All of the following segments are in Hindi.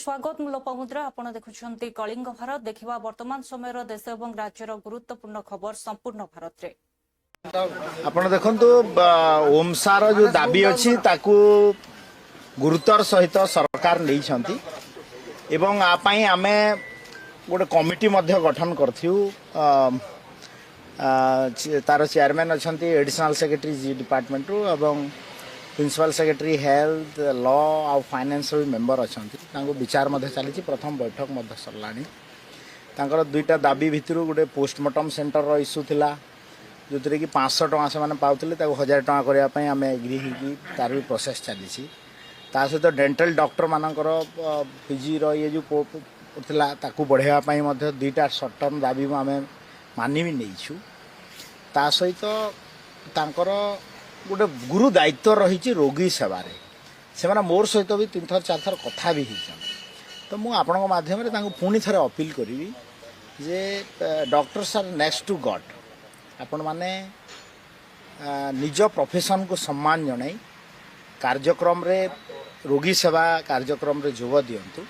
स्वागत मु लोपामुद्रा आपण देखुछंती कलिंग भारत देखिबा वर्तमान समय देश और राज्यर गुरुत्वपूर्ण खबर संपूर्ण भारत रे आपण देखंतु ओमसार जो दाबी अछि ताकू गुरुतर सहित सरकार नहीं छंती एवं आ पई आमे गोटे कमिटी मध्य गठन करथिउ तार चेयरमैन अच्छंती एडिशनल सेक्रेटरी जी डिपार्टमेंट रो एवं प्रिंसिपल सेक्रेटरी हेल्थ लॉ और फाइनेंस मेंबर अच्छंती तांको विचार मध्य चली प्रथम बैठक मध्य सरलानी तांकर दुईटा दाबी भितर गोटे पोस्टमार्टम सेंटर रो इश्यू थिला जो कि 500 टका से मैंने पाते 1000 टका करने आम एग्री होगी तार भी प्रोसेस चली सहित डेंटल डॉक्टर मानकर पीजी ये जो ताकू बढ़ावाई दुईटा सर्ट टर्म दाबी आम मानि भी नहीं ता सहित तांकर गोटे गुरु दायित्व रही रोगी सेवार से मोर सहित भी 3 थर 4 थर कथा भी तो मुझे आपण मध्यम पुणी थे अपील करी जे doctors are next to God आपण माने निज प्रोफेशन को सम्मान जनाई कार्यक्रम रे रोगी सेवा कार्यक्रम रे जोग दियंतु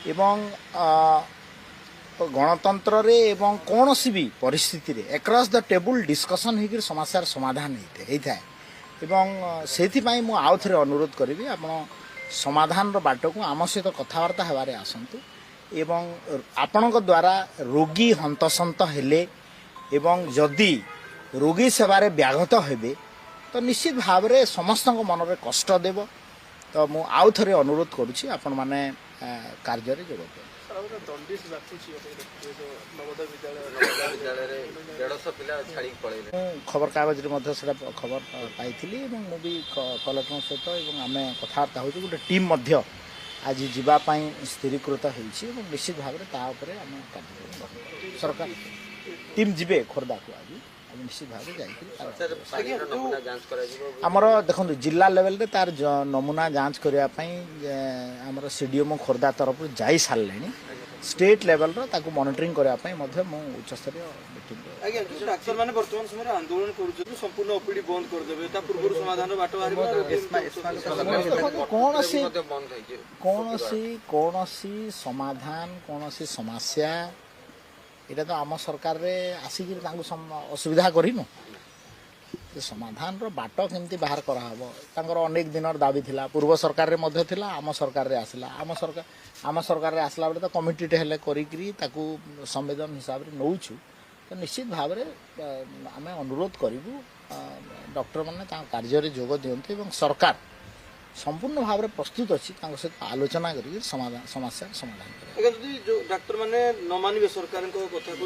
एवं गणतंत्र रे एवं कौन सी भी परिस्थिति रे अक्रॉस द टेबल डिस्कशन होकर समस्यार समाधान होता है एवं सेथि पई मु आउ थरे अनुरोध करी आपण समाधान रो बाट को आम सहित कथबार्ता हेबारे आसंतु एवं आपणक द्वारा रोगी हंतसंत हेले एवं जदि रोगी सेवारे व्याघत हेबे तो निश्चित भाव में समस्त मन में कष्ट देव तो मु आउ थरे अनुरोध करुछि आपण माने कार्य रे जोग खबर कागज खबर पाई मु भी कलेक्टर सहित आम कथबार्ता हो गोटे टीम मध्य आज जीवाई स्थिरीकृत होती निश्चित भाव में ताऊपर आम कार्य सरकार टीम जीवे खोर्धा को आज निश्चित भाव आमर देखो जिला लेवल रे तार नमूना जांच करने आमर सीडीएमओ खोर्धा तरफ जाई सारे स्टेट लेवल ताकू मॉनिटरिंग करने उच्च स्तरीय मीटिंग डाक्तर माने वर्तमान समय आंदोलन करू संपूर्ण ओपीडी बंद कर देबे ता पूर्व समाधान बाट कौन सी समाधान कौन सी समस्या इटा तो आम सरकार रे आसिक असुविधा करूँ समाधान रो बाट केमती बाहर कराव अनेक दिन दाबी थिला पूर्व सरकार रे मध्य थिला आम सरकार रे आसला आम सरकार रे आसला बेले तो कमिटी टे हेले करी ताकू संवेदन हिसाब रे नौछु तो निश्चित भाव में आम अनुरोध करूँ डॉक्टर मैंने कार्य रे जोग दियंतु एवं सरकार संपूर्ण भाव में प्रस्तुत अच्छी सहित आलोचना करी समस्या समाधान जो डाक्टर माने न मानिबे सरकार को कथा को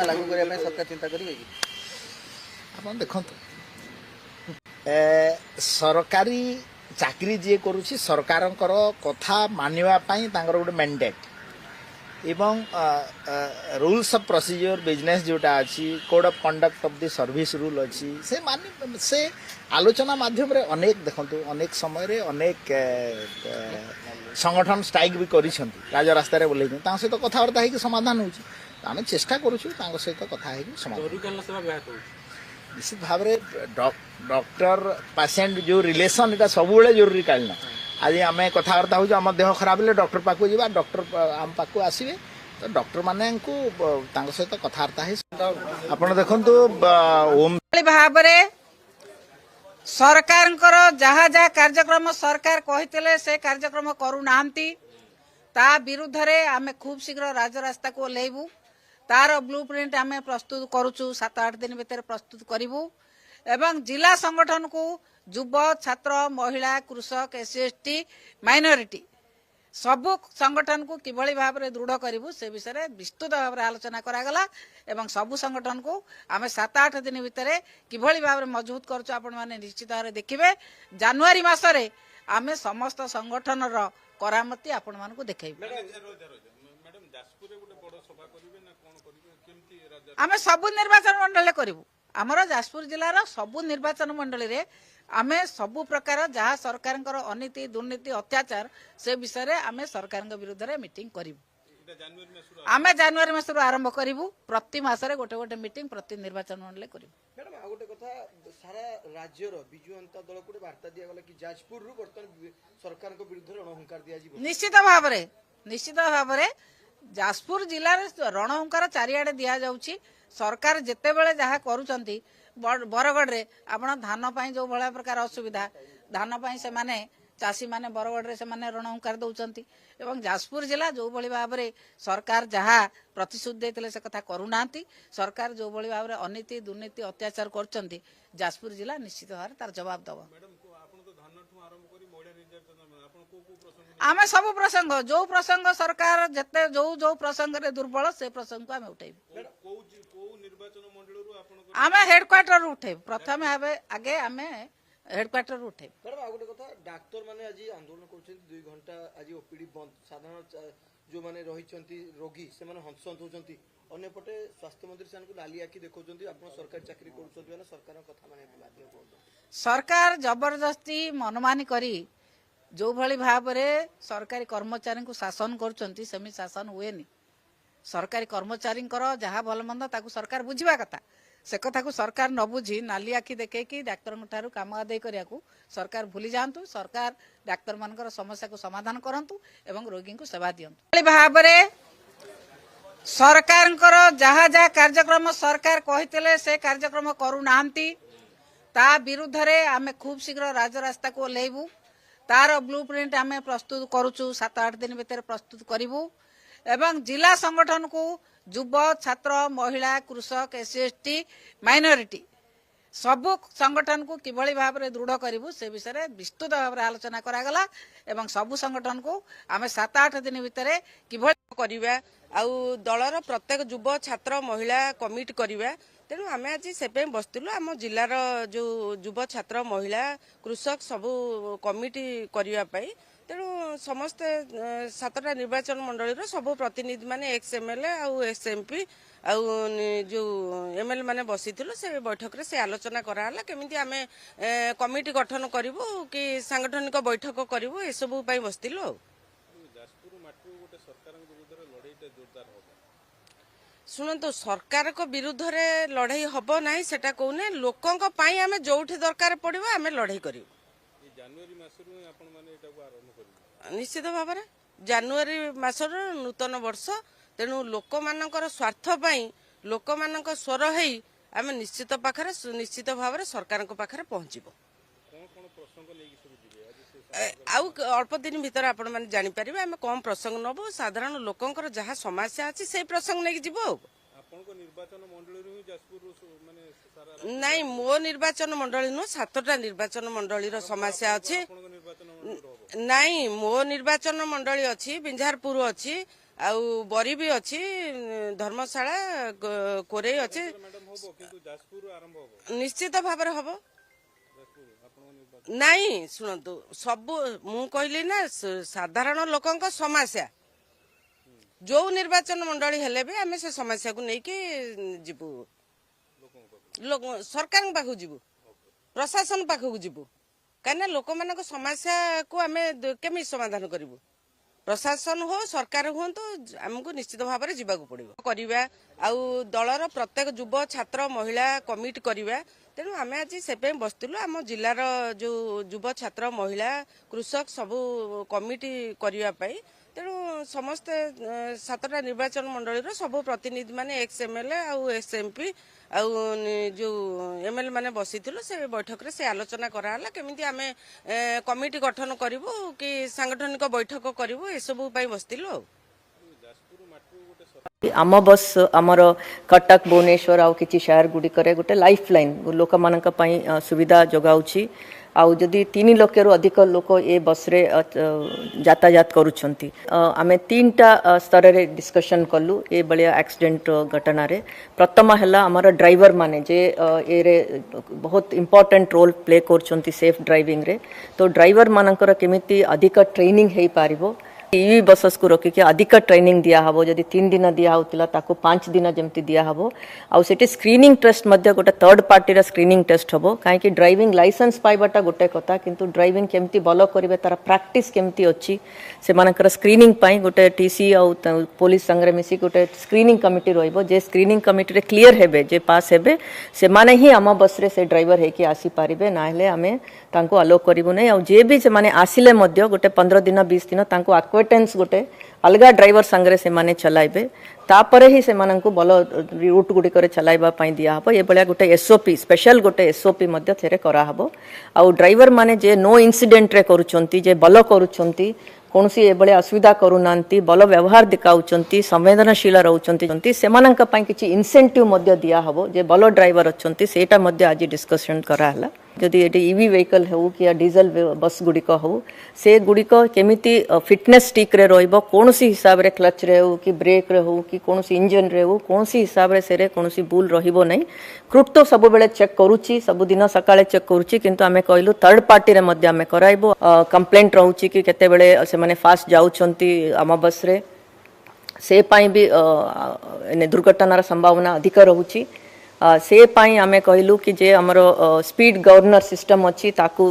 लागू करबा सरकार चिंता करिवे कि आपण देखंतु सरकारी चाकरी जे करूछि सरकारंकर कथा मानिबा पई तांकर गोटे मैंडेट एवं रूल्स ऑफ प्रोसीजर बिजनेस जोटा अच्छी code of conduct of the service rule अच्छी से आलोचना माध्यम रे अनेक देखंतु अनेक समय रे अनेक संगठन स्ट्राइक भी करी राजरास्ता रे बोले सहित कथबार्ता होगी समाधान होची आम चेष्टा करूँ सहित कथा समाधान निश्चित भाव में डॉक्टर पेशेंट जो रिलेशन इटा सब जरूरी कालीन आज आम कथबार्ता हो देह खराब है डॉक्टर पाक जा डॉक्टर आम पाक आसवे तो डॉक्टर माने सहित कथबार्ता आप देखु ओम भाव सरकार जहाँ जहाँ कार्यक्रम सरकार कहते से कार्यक्रम करूना ता विरुद्ध रे आमे खूब शीघ्र राजरास्ता को ओह्लैबू तार ब्लूप्रिंट आमे प्रस्तुत करूचु 7-8 दिन भीतर प्रस्तुत करिवु एवं जिला संगठन को युव छात्र महिला कृषक एससी माइनॉरिटी सबु संगठन को किभली भाव में दृढ़ करूँ से विषय में विस्तृत भाव में आलोचना करागला एवं सबु संगठन को आम 7-8 दिन भितर किभली भाव में मजबूत करूँ आपण मैंने निश्चित भाव में देखिए जनवरी मासरे आम समस्त संगठन करामती आपण मानक देखैबु आम सबु निर्वाचन मंडल करूँ आमर जाजपुर जिलार सबु निर्वाचन मंडल रे आमे सबु प्रकार जहाँ सरकार अनीति दुर्नीति अत्याचार से विषय रे आमे सरकार विरुद्ध रे मीटिंग करूँ आमे जनवरी मास आरंभ करूँ प्रति मासरे गोटे गोटे मीटिंग प्रति निर्वाचन मंडल करूँ। मैडम आ गोटे कथा सारा राज्यर विजु जनता दल को वार्ता दिया गला कि जाजपुर रु बर्तमान सरकार को विरुद्ध रणहुंकार दिया जीव निश्चित भाव जाजपुर जिले में रणहुंकार चारिआडे दिया जाउछि। सरकार जेते बेले जहा करूछंती बरगढ़ रे आपण धान पई जो भला प्रकार असुविधा धान पई से माने चाषी माने बरगढ़ रे से माने रणहुंकार दउछंती एवं जाजपुर जिला जो भली भाव रे सरकार जहा प्रतिश्रुति देथिले से कथा करूनांती। सरकार जो भली भाव रे अनीति दुर्नीति अत्याचार करछंती जाजपुर जिला निश्चित भाव तार जवाब दबो। आमे सब प्रसंग जो प्रसंग सरकार जेते जो प्रसंग रे दुर्बल से प्रसंग को आमे उठेबू। आमे हेडक्वार्टर उठे प्रथम आगे आमे हेडक्वार्टर उठे। मैडम आ गोटे कथा डाक्टर माने आज आंदोलन करछन्ती 2 घंटा आज ओपीडी बंद साधारण जो माने रहिछन्ती रोगी से माने हंसंत होछन्ती अन्य पटे स्वास्थ्य मंत्री सान को नाली आखि देखौछन्ती आपण सरकारी चाकरी करूछन्ती माने सरकार कथा माने बाध्य होछन्ती। सरकार जबरदस्ती मनमानी करी जो भली भाव रे सरकारी कर्मचारी को शासन करछन्ती सेमी शासन हुएनी। सरकारी कर्मचारी जहाँ भल मंद ताकू सरकार बुझिबा कथा से कथा को सरकार न बुझी नाली आखि देखे कि डाक्तर ठारू काम आदाय करिया को सरकार भूली जातु। सरकार डाक्तर मानकर समस्या को समाधान करंतु एवं रोगी को सेवा दियंतु। भाव रे सरकार जहाँ जहाँ कार्यक्रम सरकार कहितले से कार्यक्रम करू नांती ता विरुद्ध रे आमे खूब शीघ्र राजरास्ता को लेबू। तार ब्लूप्रिंट आमे प्रस्तुत करूचु 7-8 दिन भीतर प्रस्तुत करिवु एवं जिला संगठन को युव छात्र महिला कृषक एससी माइनॉरिटी सबु संगठन को किभली भाव में दृढ़ करूँ से विषय में विस्तृत भाव में आलोचना करागला एवं सबु संगठन को आम 7-8 दिन भितर किभली करिबा आउ दलर प्रत्येक युव छात्र महिला कमिटी करिबा। तेणु आम आज से बसलु आम जिलार जो युव छात्र महिला कृषक सबू कमिटी करने। तेणु समस्ते 7टा निर्वाचन मंडल सबू प्रतिनिधि माने एक्स एमएलए आउ एक्स एमपी आउ जो एमएलए माने बसिथिलु से बैठक रे से आलोचना कराला केमिति आमे कमिटी गठन करिवु कि सांगठनिक बैठक करिवु ए सबु पई बसथिलु। शुणु सरकार को विरुद्ध रे लड़ाई हब ना सेटा कहूने लोकों पाई आमे जोठी दरकार पड़िबो आमे लड़ाई करिवु। निश्चित भाव में जानुआरी मासर नूतन वर्ष तेणु लोक मानकर स्वार्थ पाई लोक मानक स्वर है आम निश्चित भाव में सरकार पाखरे पहुँचबो। आउ अल्प दिन भीतर आपण माने जानि परिबे आमे कम प्रसंग नबो साधारण लोकंकर जहाँ समस्या अछि से प्रसंग नै जिवो। नाई मो निर्वाचन मंडली नु 7टा निर्वाचन मंडली समस्या अछि। नाई मो निर्वाचन मंडली अछि बिंझारपुर अछि आउ बरी भी अछि धर्मशाला कोरे अछि निश्चित भाव में हबो। नाई शुणु सबू मु कहली ना साधारण लोकंक समस्या जो निर्वाचन मंडली हेले भी आमे से समस्या को नहीं कि जीवु लोक सरकार पाखु जीवु प्रशासन पाखु जीवु कहीं लोक मान समस्या को आमे केमी समाधान करिवु। प्रशासन हो सरकार हो तो आमको निश्चित भाव में जीवाक पड़ो करवा आउ दलर प्रत्येक युव छात्र महिला कमिटी करवा। तेणु आम आज से बसलु आम जिलार जो युव छात्र महिला कृषक सबू कमिटी करने। तेणु समस्ते 7टा निर्वाचन मंडल सबू प्रतिनिधि माने एक्स एमएलए आउ एक्स एमपी आउ जो एमएलए माने बसिथिलु से बैठक रे से आलोचना कराला केमिति आमे कमिटी गठन करिवु कि सांगठनिक बैठक करिवु ए सबु पई बसथिलु। आम बस आमर कटक भुवनेश्वर आउ किछि शहर गुड़िकर गोटे लाइफ लाइन लोक मानक पई सुविधा जोगाउछि। आउ जदि 3 लाख रु अधिक लोक ए बस रे यातायात करूछंती आमे 3टा स्तर रे डिस्कशन कलु ए बलिया एक्सीडेंट घटना रे। प्रथम हला हमर ड्राइवर माने जे ए रे बहुत इंपोर्टेंट रोल प्ले करछंती सेफ ड्राइविंग रे। तो ड्राइवर मानकर केमिति अधिक ट्रेनिंग हेई पारिबो ईवी बसस को रोकिके अधिक ट्रेनिंग दिया हबो जदि 3 दिन दिया होतिला ताको 5 दिन जेमती दिया हबो आउ सेठी स्क्रीनिंग टेस्ट मध्य गोटे थर्ड पार्टी रा स्क्रीनिंग टेस्ट हबो काहे कि ड्राइविंग लाइसेंस पाइबाटा गोटे कथा किंतु ड्राइविंग केमती भलो करिवे तार प्रैक्टिस केमती अछि से मानकर स्क्रीनिंग पाई गोटे टीसी आउ पुलिस संगे मिसी गोटे स्क्रीनिंग कमिटी रहइबो जे स्क्रीनिंग कमिटी रे क्लियर हेबे जे पास हेबे से माने ही आम बस रे से ड्राइवर हे कि आसी पारिबे ना हेले आमे तांको अलो करिबो नै आउ जे भी से माने आसिले मध्य गोटे 15 दिन 20 दिन तांको एक्वेटेंस गोटे अलगा ड्राइवर संगे से माने चलाइबे तापरे ही से माननको बल रूट गुडी करे चलाइबा पई दिया हबो ए बळिया गोटे एसओपी स्पेशल गोटे एसओपी मध्य थेरे करा हबो आउ ड्राइवर माने जे नो इंसिडेंट रे करूचंती जे बल करूचंती कोनसी एबळे असुविधा करूनांती बल व्यवहार दिखाउचंती संवेदनशील रहउचंती सेमानंक पई किछि इंसेंटिव मध्य दिया हबो जे बल ड्राइवर अछंती सेटा मध्य आज डिस्कशन करा हला जदि एटी ईवी व्हीकल हो कि डीजल बस गुड़िक हो से गुड़िक केमिति फिटनेस ठीक रे रहइबो कोनसी हिसाब रे क्लच रे हो कि ब्रेक रे हो कि कोनसी इंजन रे हो कोनसी हिसाब रे सेरे कोनसी भूल रहिबो नै क्रूट तो सब बेले चेक करूची सब दिन सकाळे चेक करूची किंतु आमे कहलु थर्ड पार्टी रे मध्य आमे कराइबो कंप्लेंट रहउची कि केते बेले से माने फास्ट जाउचंती आम बस रे से पाई भी दुर्घटनार संभावना अधिक रहउची से पाई आमे कहलु कि जे हमर स्पीड गवर्नर सिस्टम अछि ताकू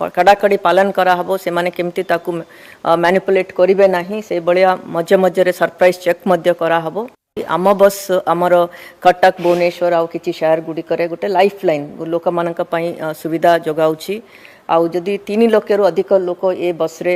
कड़ाकड़ी पालन करा हबो से माने केमती ताकू मैनिपुलेट करिवे नाही से बळिया मजे मजे रे सरप्राइज चेक मध्य करा हबो आम बस आमर कटक भुवनेश्वर आउ किछि शहर गुडी करे गोटे लाइफ लाइन लोक मानक पई सुविधा जोगाउछि आउ जदि 3 लाख रु अधिक लोक ए बस रे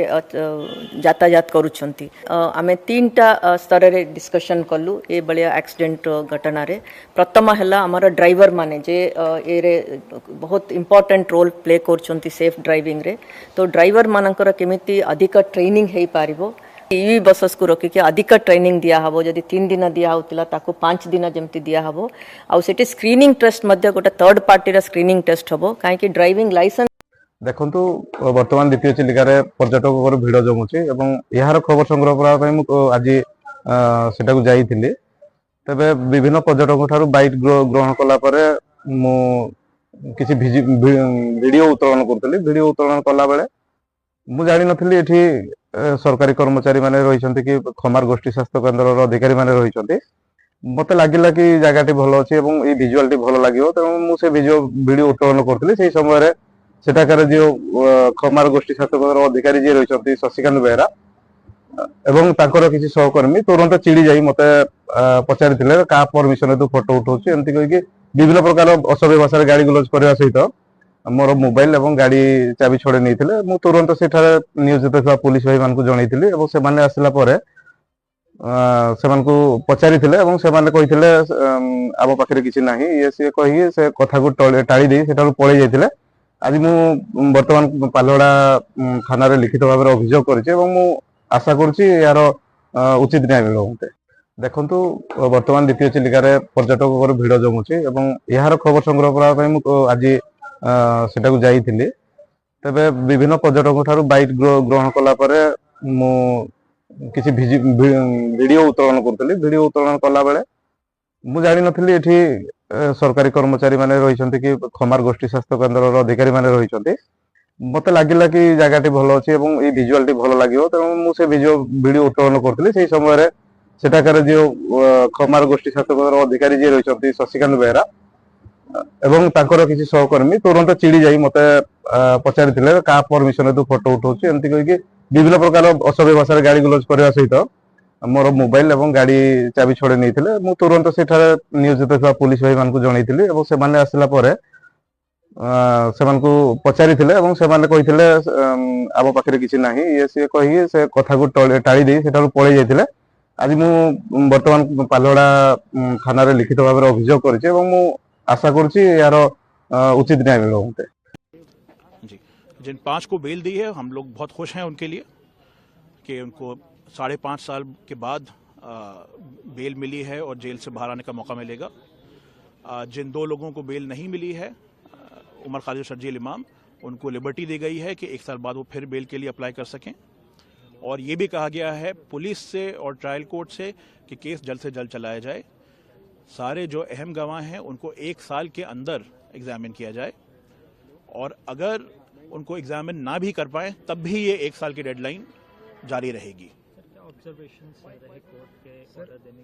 यातायात करूछंती आमे 3टा स्तर रे डिस्कशन कलु ए बलिया एक्सीडेंट घटना रे प्रथम हला हमर ड्राइवर माने जे ए रे बहुत इंपोर्टेंट रोल प्ले करछंती सेफ ड्राइविंग रे तो ड्राइवर मानकर केमिति अधिक ट्रेनिंग हेई पारिबो ईवी बसस को रोकिके अधिक ट्रेनिंग दिया हबो जदि 3 दिन दिया होतिला ताको 5 दिन जेमती दिया हबो आउ सेठी स्क्रीनिंग टेस्ट मध्य गोटे थर्ड पार्टी रा स्क्रीनिंग टेस्ट हबो काहे कि ड्राइविंग लाइसेंस देखंतु वर्तमान द्वितीय चिलिका रे पर्यटक भिड़ जमुची एवं यार खबर संग्रह करा आज सेटा को जाइथिली तबे विभिन्न पर्यटक ठारू बाइट ग्रहण कला परे मु किछि वीडियो उत्तोलन करथली वीडियो उत्तोलन कला बेले मु जानि नथली एठी सरकारी कर्मचारी माने रहिसंती कि खमार गोष्ठी स्वास्थ्य केंद्र रो अधिकारी माने रहिसंती मते लागिला कि जगाटी भलो अछि एवं ए विजुअलटी भलो लागियो त मु से वीडियो उत्तोलन करथली सेही समय रे सेटाकार जो खमार गोष्ठी स्वास्थ्य केंद्र अधिकारी जी रही शशिकांत बेहरा एवं तांकर किसी सहकर्मी तुरंत चिड़ी जाई मते पचारि का परमिशन तू फोटो उठाउछि एमती कहि विभिन्न प्रकार असभ्य भाषा गाड़ी गुलज करबा सहित मोर मोबाइल एवं गाड़ी चाबी छोड़े नहीं मु तुरंत सेठारे नियोजित था पुलिस भाई मानकु जणैथिली एवं से माने आसिला परे से मानकु पचारिथिले एवं से माने कहिथिले आबो पाखरे किछि नाही ये से कहि से कथा को टाळी देई सेठारु पळै जायथिले आज मु वर्तमान पालड़ा थाना रे लिखित भाव अभियोग करिछि एवं मु आशा करछि यार उचित न्याय मिलो मते देखंतु वर्तमान द्वितीय चिलिका रे पर्यटक भिड़ जमुची एवं यार खबर संग्रह करा आज सेटा को जाइथिली तबे विभिन्न पर्यटक ठारू बाइट ग्रहण कला परे मु किछि वीडियो उत्तोलन करथली वीडियो उत्तोलन कला बेले मु जानि नथली एठी सरकारी कर्मचारी माने रहिसंती कि खमार गोष्ठी स्वास्थ्य केंद्र रो अधिकारी माने रहिसंती मते लागिला कि जगाटी भलो अछि एवं ए विजुअलटी भलो लागियो त मु से वीडियो उत्तोलन करथली सेही समय रे सेटाकार जो खमार गोष्ठी स्वास्थ्य केंद्र अधिकारी जी रहिसंती शशिकांत बेहरा एवं तांकर किछि सहकर्मी तुरंत चिड़ी जाई मते पचारिथिले का परमिशन तू फोटो उठाउछि एमती कहि विभिन्न प्रकार असभ्य भाषा गाड़ी गुलज करबा सहित मोर मोबाइल एवं गाड़ी चाबी छोड़े नहीं मु तुरंत सेठारे नियोजित था पुलिस भाई मानकु जणैथिली एवं से माने आसिला परे से मानकु पचारिथिले एवं से माने कहिथिले आबो पाखरे किछि नाही ये से कहि से कथा को टाळी देई सेठारु पळै जायथिले आज मु वर्तमान पालड़ा थाना रे लिखित भाव अभियोग करिछि एवं मु आशा करछि यार उचित न्याय मिलो मते जी जिन 5 को बेल दी है हम लोग बहुत खुश हैं उनके लिए कि उनको 5.5 साल के बाद बेल मिली है और जेल से बाहर आने का मौका मिलेगा। जिन 2 लोगों को बेल नहीं मिली है उमर खालिद शर्जील इमाम उनको लिबर्टी दी गई है कि 1 साल बाद वो फिर बेल के लिए अप्लाई कर सकें और ये भी कहा गया है पुलिस से और ट्रायल कोर्ट से कि केस जल्द से जल्द चलाया जाए। सारे जो अहम गवाह हैं उनको 1 साल के अंदर एग्जामिन किया जाए और अगर उनको एग्जामिन ना भी कर पाए तब भी ये 1 साल की डेडलाइन जारी रहेगी।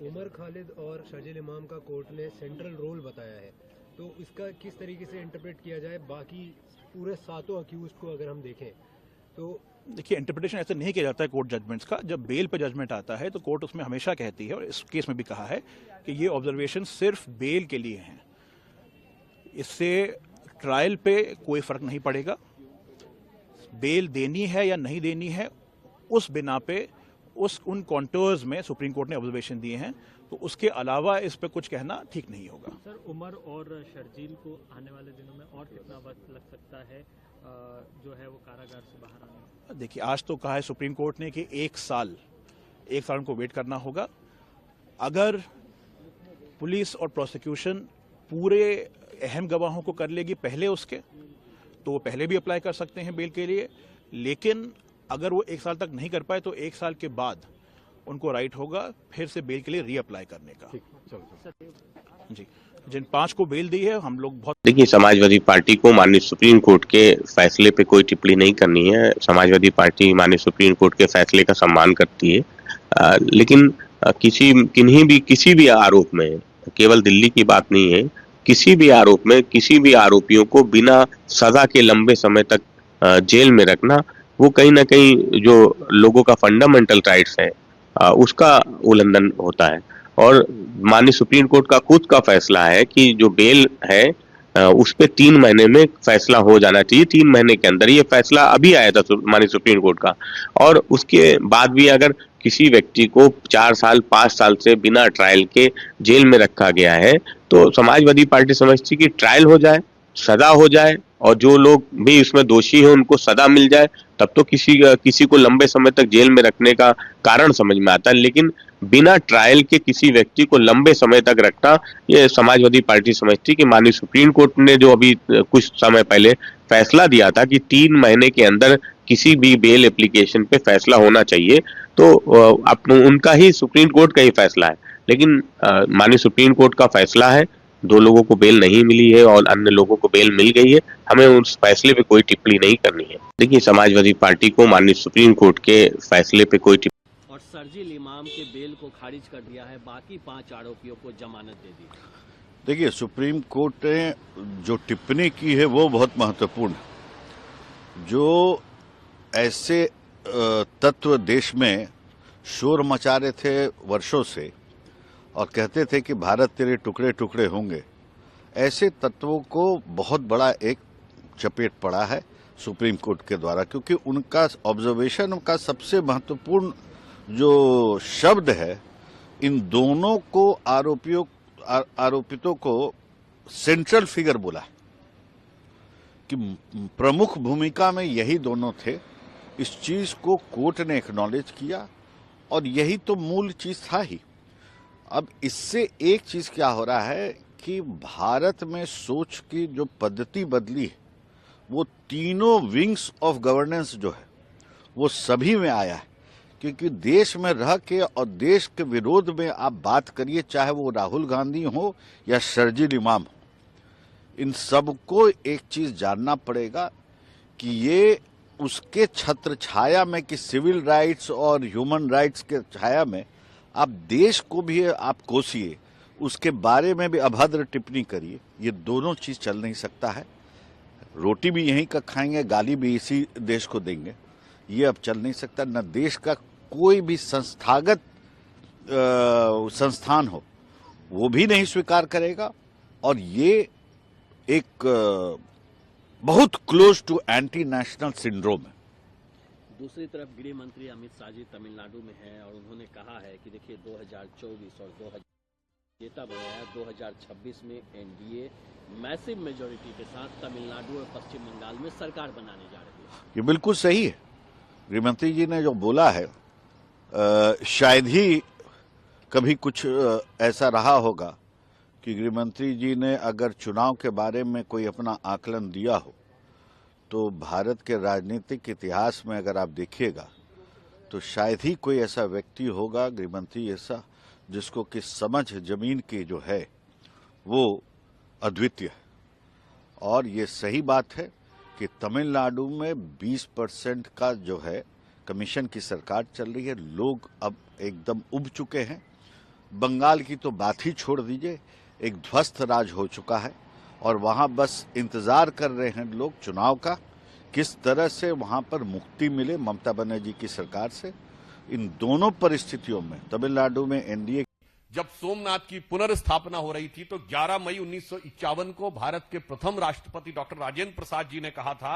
उमर खालिद और शर्जील इमाम का कोर्ट ने सेंट्रल रोल बताया है, तो इसका किस तरीके से इंटरप्रेट किया जाए? बाकी पूरे 7 अक्यूज को अगर हम देखें तो देखिए, इंटरप्रिटेशन ऐसे नहीं किया जाता है कोर्ट जजमेंट्स का। जब बेल पे जजमेंट आता है तो कोर्ट उसमें हमेशा कहती है, और इस केस में भी कहा है, कि ये ऑब्जर्वेशन सिर्फ बेल के लिए हैं। इससे ट्रायल पे कोई फर्क नहीं पड़ेगा। बेल देनी है या नहीं देनी है, उस बिना पे उन कॉन्टोर्स में सुप्रीम कोर्ट ने ऑब्जर्वेशन दिए हैं, तो उसके अलावा इस पे कुछ कहना ठीक नहीं होगा। सर, उमर और शर्जील को आने वाले दिनों में और कितना वक्त लग सकता है जो है वो कारागार से बाहर आने में? देखिए, आज तो कहा है सुप्रीम कोर्ट ने कि 1 साल उनको वेट करना होगा। अगर पुलिस और प्रोसिक्यूशन पूरे अहम गवाहों को कर लेगी पहले उसके, तो वो पहले भी अप्लाई कर सकते हैं बेल के लिए। लेकिन अगर वो 1 साल तक नहीं कर पाए तो 1 साल के बाद उनको राइट होगा फिर से बेल के लिए रीअप्लाई करने का। जी, जिन 5 को बेल दी है, हम लोग बहुत देखिए, समाजवादी पार्टी को माननीय सुप्रीम कोर्ट के फैसले पे कोई टिप्पणी नहीं करनी है। समाजवादी पार्टी माननीय सुप्रीम कोर्ट के फैसले का सम्मान करती है, लेकिन किसी भी आरोप में, केवल दिल्ली की बात नहीं है, किसी भी आरोप में किसी भी आरोपियों को बिना सजा के लंबे समय तक जेल में रखना, वो कहीं ना कहीं जो लोगों का फंडामेंटल राइट्स है उसका उल्लंघन होता है। और माननीय सुप्रीम कोर्ट का खुद का फैसला है कि जो बेल है उस पे 3 महीने में फैसला हो जाना चाहिए। 3 महीने के अंदर ये फैसला अभी आया था माननीय सुप्रीम कोर्ट का। और उसके बाद भी अगर किसी व्यक्ति को 4 साल 5 साल से बिना ट्रायल के जेल में रखा गया है, तो समाजवादी पार्टी समझती कि ट्रायल हो जाए, सजा हो जाए, और जो लोग भी इसमें दोषी हैं उनको सजा मिल जाए, तब तो किसी को लंबे समय तक जेल में रखने का कारण समझ में आता है। लेकिन बिना ट्रायल के किसी व्यक्ति को लंबे समय तक रखना, ये समाजवादी पार्टी समझती कि माननीय सुप्रीम कोर्ट ने जो अभी कुछ समय पहले फैसला दिया था कि 3 महीने के अंदर किसी भी बेल एप्लीकेशन पे फैसला होना चाहिए, तो उनका ही सुप्रीम कोर्ट का ही फैसला है। लेकिन माननीय सुप्रीम कोर्ट का फैसला है, 2 लोगों को बेल नहीं मिली है और अन्य लोगों को बेल मिल गई है, हमें उस फैसले पे कोई टिप्पणी नहीं करनी है। देखिए, समाजवादी पार्टी को माननीय सुप्रीम कोर्ट के फैसले पे कोई और शर्जील इमाम के बेल को खारिज कर दिया है, बाकी 5 आरोपियों को जमानत दे दी। देखिए, सुप्रीम कोर्ट ने जो टिप्पणी की है वो बहुत महत्वपूर्ण है। जो ऐसे तत्व देश में शोर मचा रहे थे वर्षों से और कहते थे कि भारत तेरे टुकड़े टुकड़े होंगे, ऐसे तत्वों को बहुत बड़ा एक चपेट पड़ा है सुप्रीम कोर्ट के द्वारा, क्योंकि उनका ऑब्जर्वेशन का सबसे महत्वपूर्ण जो शब्द है, इन दोनों को आरोपितों को सेंट्रल फिगर बोला कि प्रमुख भूमिका में यही दोनों थे। इस चीज को कोर्ट ने एक्नॉलेज किया और यही तो मूल चीज था ही। अब इससे एक चीज क्या हो रहा है कि भारत में सोच की जो पद्धति बदली है, वो तीनों विंग्स ऑफ गवर्नेंस जो है वो सभी में आया है। क्योंकि देश में रह के और देश के विरोध में आप बात करिए, चाहे वो राहुल गांधी हो या शर्जील इमाम हो, इन सबको एक चीज जानना पड़ेगा कि ये उसके छत्र छाया में, कि सिविल राइट्स और ह्यूमन राइट्स के छाया में आप देश को भी आप कोसिए, उसके बारे में भी अभद्र टिप्पणी करिए, ये दोनों चीज चल नहीं सकता है। रोटी भी यहीं का खाएंगे, गाली भी इसी देश को देंगे, ये अब चल नहीं सकता। न देश का कोई भी संस्थागत संस्थान हो वो भी नहीं स्वीकार करेगा, और ये एक बहुत close to anti national syndrome है। दूसरी तरफ गृह मंत्री अमित शाह जी तमिलनाडु में हैं और उन्होंने कहा है कि देखिए 2024 और 2000 नेता बनाया, 2026 में एनडीए मैसिव मेजोरिटी के साथ तमिलनाडु और पश्चिम बंगाल में सरकार बनाने जा रही है। ये बिल्कुल सही है। गृहमंत्री जी ने जो बोला है, शायद ही कभी कुछ ऐसा रहा होगा कि गृहमंत्री जी ने अगर चुनाव के बारे में कोई अपना आकलन दिया हो, तो भारत के राजनीतिक इतिहास में अगर आप देखिएगा तो शायद ही कोई ऐसा व्यक्ति होगा, गृहमंत्री ऐसा, जिसको कि समझ जमीन की जो है वो अद्वितीय है। और ये सही बात है कि तमिलनाडु में 20% का जो है कमीशन की सरकार चल रही है। लोग अब एकदम उब चुके हैं। बंगाल की तो बात ही छोड़ दीजिए, एक ध्वस्त राज हो चुका है और वहां बस इंतजार कर रहे हैं लोग चुनाव का, किस तरह से वहां पर मुक्ति मिले ममता बनर्जी की सरकार से। इन दोनों परिस्थितियों में तमिलनाडु में एनडीए जब सोमनाथ की पुनर्स्थापना हो रही थी तो 11 मई 1951 को भारत के प्रथम राष्ट्रपति डॉक्टर राजेंद्र प्रसाद जी ने कहा था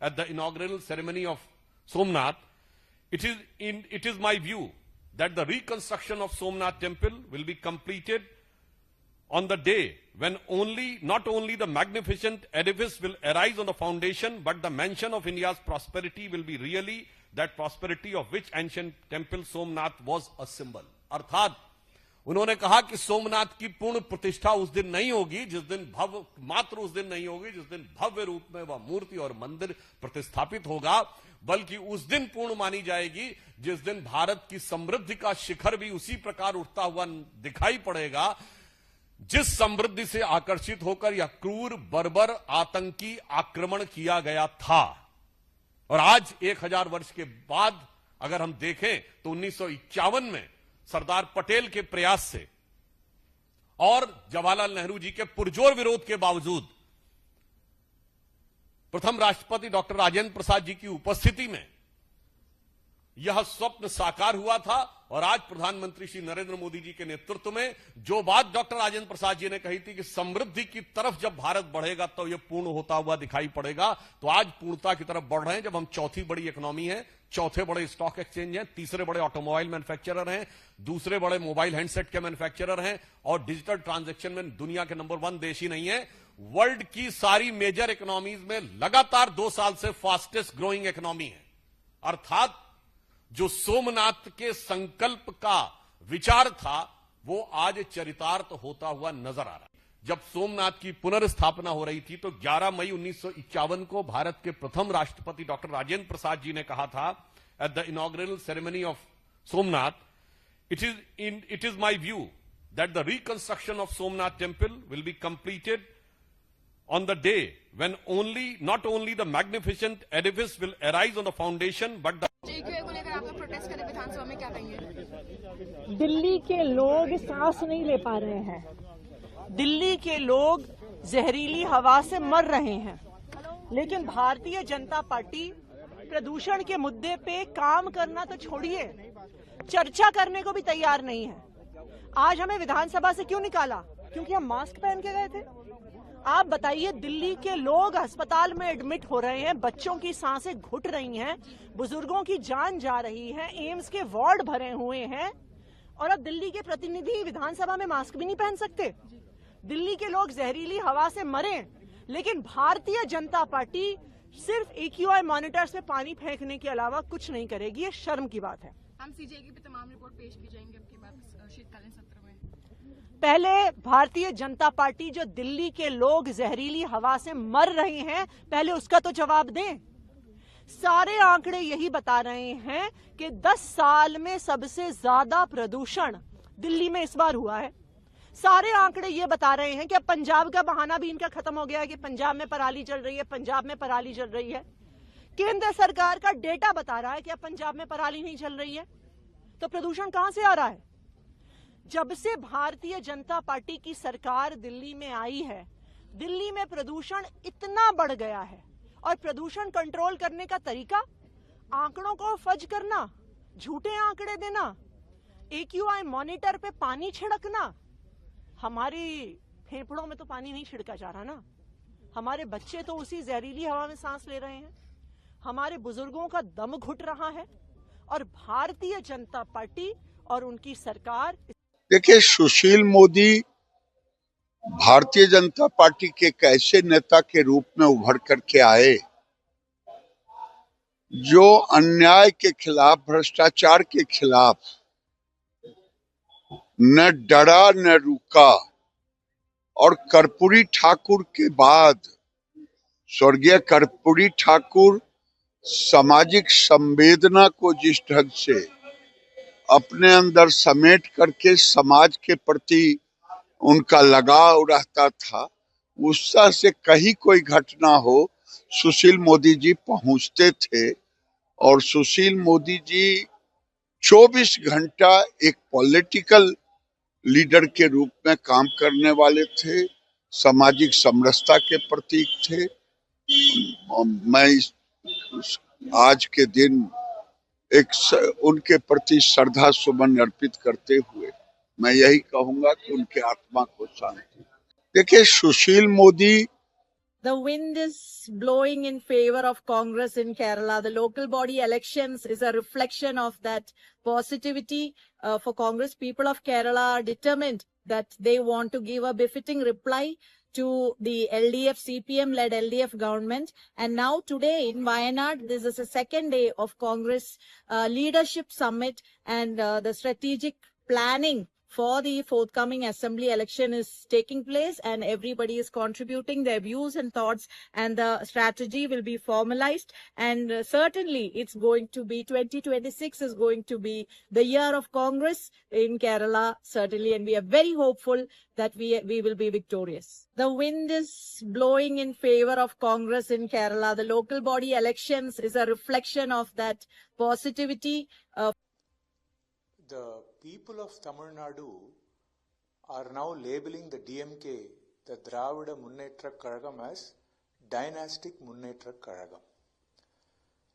at the inaugural ceremony of Somnath, it is my view that the reconstruction of Somnath temple will be completed on the day when not only the magnificent edifice will arise on the foundation, but the mansion of India's prosperity will be really that prosperity of which ancient temple Somnath was a symbol. अर्थात उन्होंने कहा कि सोमनाथ की पूर्ण प्रतिष्ठा उस दिन नहीं होगी जिस दिन उस दिन नहीं होगी जिस दिन भव्य रूप में वह मूर्ति और मंदिर प्रतिष्ठापित होगा, बल्कि उस दिन पूर्ण मानी जाएगी जिस दिन भारत की समृद्धि का शिखर भी उसी प्रकार उठता हुआ दिखाई पड़ेगा जिस समृद्धि से आकर्षित होकर यह क्रूर बर्बर आतंकी आक्रमण किया गया था। और आज 1000 वर्ष के बाद अगर हम देखें तो 1951 में सरदार पटेल के प्रयास से और जवाहरलाल नेहरू जी के पुरजोर विरोध के बावजूद प्रथम राष्ट्रपति डॉक्टर राजेंद्र प्रसाद जी की उपस्थिति में यह स्वप्न साकार हुआ था। और आज प्रधानमंत्री श्री नरेंद्र मोदी जी के नेतृत्व में जो बात डॉक्टर राजेंद्र प्रसाद जी ने कही थी कि समृद्धि की तरफ जब भारत बढ़ेगा तो यह पूर्ण होता हुआ दिखाई पड़ेगा, तो आज पूर्णता की तरफ बढ़ रहे हैं। जब हम चौथी बड़ी इकोनॉमी है, चौथे बड़े स्टॉक एक्सचेंज हैं, तीसरे बड़े ऑटोमोबाइल मैन्युफैक्चरर हैं, दूसरे बड़े मोबाइल हैंडसेट के मैन्युफैक्चरर हैं और डिजिटल ट्रांजैक्शन में दुनिया के नंबर 1 देश ही नहीं है, वर्ल्ड की सारी मेजर इकोनॉमीज में लगातार 2 साल से फास्टेस्ट ग्रोइंग इकोनॉमी है। अर्थात जो सोमनाथ के संकल्प का विचार था वो आज चरितार्थ होता हुआ नजर आ रहा है। जब सोमनाथ की पुनर्स्थापना हो रही थी तो 11 मई 1951 को भारत के प्रथम राष्ट्रपति डॉक्टर राजेंद्र प्रसाद जी ने कहा था at the inaugural ceremony of Somnath, it is my view that the reconstruction of Somnath temple will be completed on the day when not only the magnificent edifice will arise on the foundation, but the को लेकर आप लोग प्रोटेस्ट करें विधानसभा में, क्या कहेंगे? दिल्ली के लोग सांस नहीं ले पा रहे हैं, दिल्ली के लोग जहरीली हवा से मर रहे हैं, लेकिन भारतीय जनता पार्टी प्रदूषण के मुद्दे पे काम करना तो छोड़िए, चर्चा करने को भी तैयार नहीं है। आज हमें विधानसभा से क्यों निकाला? क्योंकि हम मास्क पहन के गए थे। आप बताइए, दिल्ली के लोग अस्पताल में एडमिट हो रहे हैं, बच्चों की सांसें घुट रही हैं, बुजुर्गों की जान जा रही है, एम्स के वार्ड भरे हुए हैं और अब दिल्ली के प्रतिनिधि विधानसभा में मास्क भी नहीं पहन सकते। दिल्ली के लोग जहरीली हवा से मरे, लेकिन भारतीय जनता पार्टी सिर्फ AQI मॉनिटर्स में पानी फेंकने के अलावा कुछ नहीं करेगी। ये शर्म की बात है। हम सीजेआई की तमाम रिपोर्ट पेश की जाएंगे अब के बाद शीतकालीन सत्र में। पहले भारतीय जनता पार्टी जो दिल्ली के लोग जहरीली हवा से मर रहे हैं, पहले उसका तो जवाब दें। सारे आंकड़े यही बता रहे हैं कि 10 साल में सबसे ज्यादा प्रदूषण दिल्ली में इस बार हुआ है। सारे आंकड़े ये बता रहे हैं कि अब पंजाब का बहाना भी इनका खत्म हो गया है कि पंजाब में पराली जल रही है, पंजाब में पराली जल रही है। केंद्र सरकार का डेटा बता रहा है कि अब पंजाब में पराली नहीं जल रही है, तो प्रदूषण कहां से आ रहा है? जब से भारतीय जनता पार्टी की सरकार दिल्ली में आई है, दिल्ली में प्रदूषण इतना बढ़ गया है। और प्रदूषण कंट्रोल करने का तरीका आंकड़ों को फज करना, झूठे आंकड़े देना, AQI मॉनिटर पे पानी छिड़कना। हमारी फेफड़ों में तो पानी नहीं छिड़का जा रहा ना, हमारे बच्चे तो उसी जहरीली हवा में सांस ले रहे हैं, हमारे बुजुर्गों का दम घुट रहा है। और भारतीय जनता पार्टी और उनकी सरकार, देखिए, सुशील मोदी भारतीय जनता पार्टी के एक ऐसे नेता के रूप में उभर करके आए जो अन्याय के खिलाफ, भ्रष्टाचार के खिलाफ न डरा न रुका। और कर्पूरी ठाकुर के बाद स्वर्गीय कर्पूरी ठाकुर सामाजिक संवेदना को जिस ढंग से अपने अंदर समेट करके समाज के प्रति उनका लगाव रहता था, उत्साह से कहीं कोई घटना हो सुशील मोदी जी पहुंचते थे और सुशील मोदी जी 24 घंटा एक पॉलिटिकल लीडर के रूप में काम करने वाले थे, सामाजिक समरसता के प्रतीक थे। मैं आज के दिन उनके प्रति श्रद्धा सुमन अर्पित करते हुए मैं यही कहूंगा कि उनके आत्मा को शांति। देखिए, Sushil Modi The wind is blowing in favor of Congress in Kerala. The local body elections is a reflection of that positivity for Congress. People of Kerala are determined that they want to give a befitting reply to the LDF, CPM-led LDF government. And now today in Wayanad, this is the second day of Congress leadership summit, and the strategic planning for the forthcoming assembly election is taking place, and everybody is contributing their views and thoughts, and the strategy will be formalized. And certainly it's going to be 2026 is going to be the year of Congress in Kerala, certainly, and we are very hopeful that we will be victorious. The wind is blowing in favor of Congress in Kerala. The local body elections is a reflection of that positivity. The people of Tamil Nadu are now labeling the DMK, the Dravida Munnetra Kazhagam, as Dynastic Munnetra Kazhagam.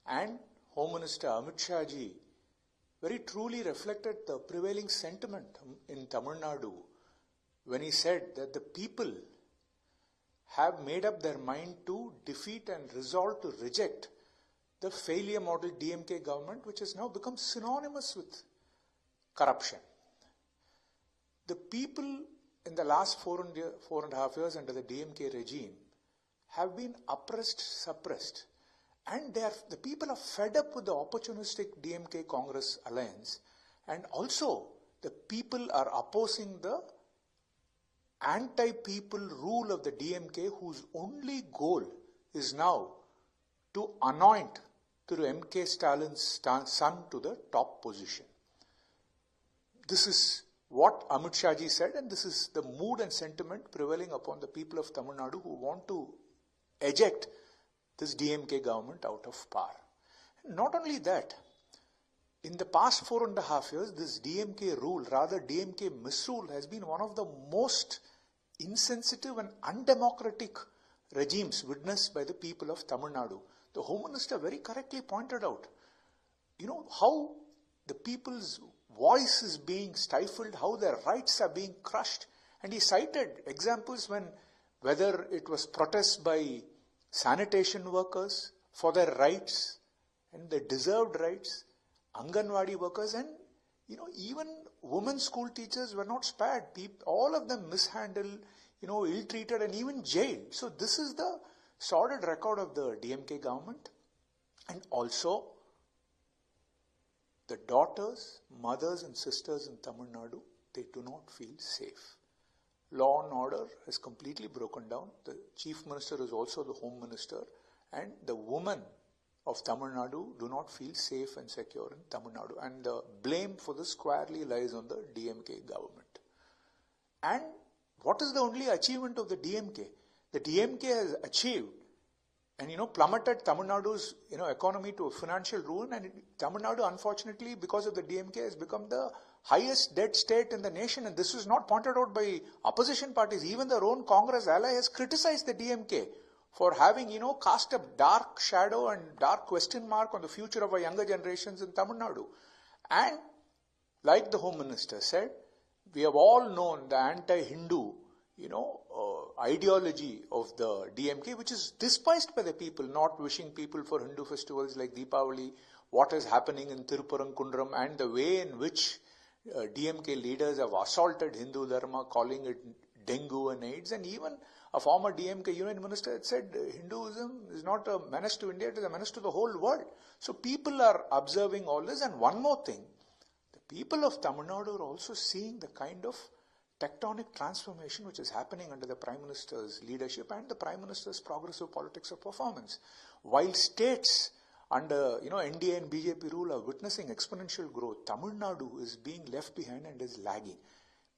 And Home Minister Amit Shah ji very truly reflected the prevailing sentiment in Tamil Nadu when he said that the people have made up their mind to defeat and resolve to reject the failure model DMK government, which has now become synonymous with corruption. The people in the last 4.5 years under the DMK regime have been oppressed, suppressed, and the people are fed up with the opportunistic DMK Congress alliance, and also the people are opposing the anti-people rule of the DMK, whose only goal is now to anoint through MK Stalin's son to the top position. This is what Amit Shah ji said, and this is the mood and sentiment prevailing upon the people of Tamil Nadu who want to eject this DMK government out of power. Not only that, in the past 4.5 years, this DMK rule, rather DMK misrule, has been one of the most insensitive and undemocratic regimes witnessed by the people of Tamil Nadu. The Home Minister very correctly pointed out, how the people's voice is being stifled, how their rights are being crushed. And he cited examples whether it was protests by sanitation workers for their rights and their deserved rights, Anganwadi workers, and even women school teachers were not spared. All of them mishandled, ill-treated, and even jailed. So this is the sordid record of the DMK government. And also, the daughters, mothers and sisters in Tamil Nadu, they do not feel safe. Law and order has completely broken down. The Chief Minister is also the Home Minister, and the women of Tamil Nadu do not feel safe and secure in Tamil Nadu. And the blame for this squarely lies on the DMK government. And what is the only achievement of the DMK? The DMK has achieved and plummeted Tamil Nadu's economy to a financial ruin, and Tamil Nadu, unfortunately, because of the DMK, has become the highest debt state in the nation. And this was not pointed out by opposition parties. Even their own Congress ally has criticized the DMK for having cast a dark shadow and dark question mark on the future of our younger generations in Tamil Nadu. And like the Home Minister said, we have all known the anti-Hindu ideology of the DMK, which is despised by the people, not wishing people for Hindu festivals like Deepavali, what is happening in Tiruparangkundram, and the way in which DMK leaders have assaulted Hindu Dharma, calling it dengue and AIDS. And even a former DMK union minister had said Hinduism is not a menace to India, it is a menace to the whole world. So people are observing all this. And one more thing, the people of Tamil Nadu are also seeing the kind of tectonic transformation which is happening under the Prime Minister's leadership and the Prime Minister's progressive politics of performance. While states under NDA and BJP rule are witnessing exponential growth, Tamil Nadu is being left behind and is lagging.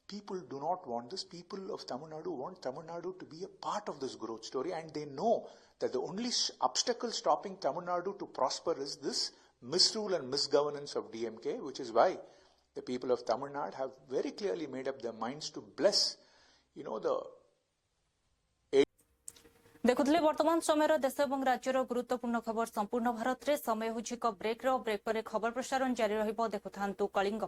People do not want this. People of Tamil Nadu want Tamil Nadu to be a part of this growth story, and they know that the only obstacle stopping Tamil Nadu to prosper is this misrule and misgovernance of DMK, which is why the people of Tamil Nadu have very clearly made up their minds to bless, the देखुले वर्तमान समय देश और राज्यर गुरुत्वपूर्ण खबर संपूर्ण भारत में समय होछि ब्रेक पर खबर प्रसारण जारी रहिबो। देखुथांतु कलिंग।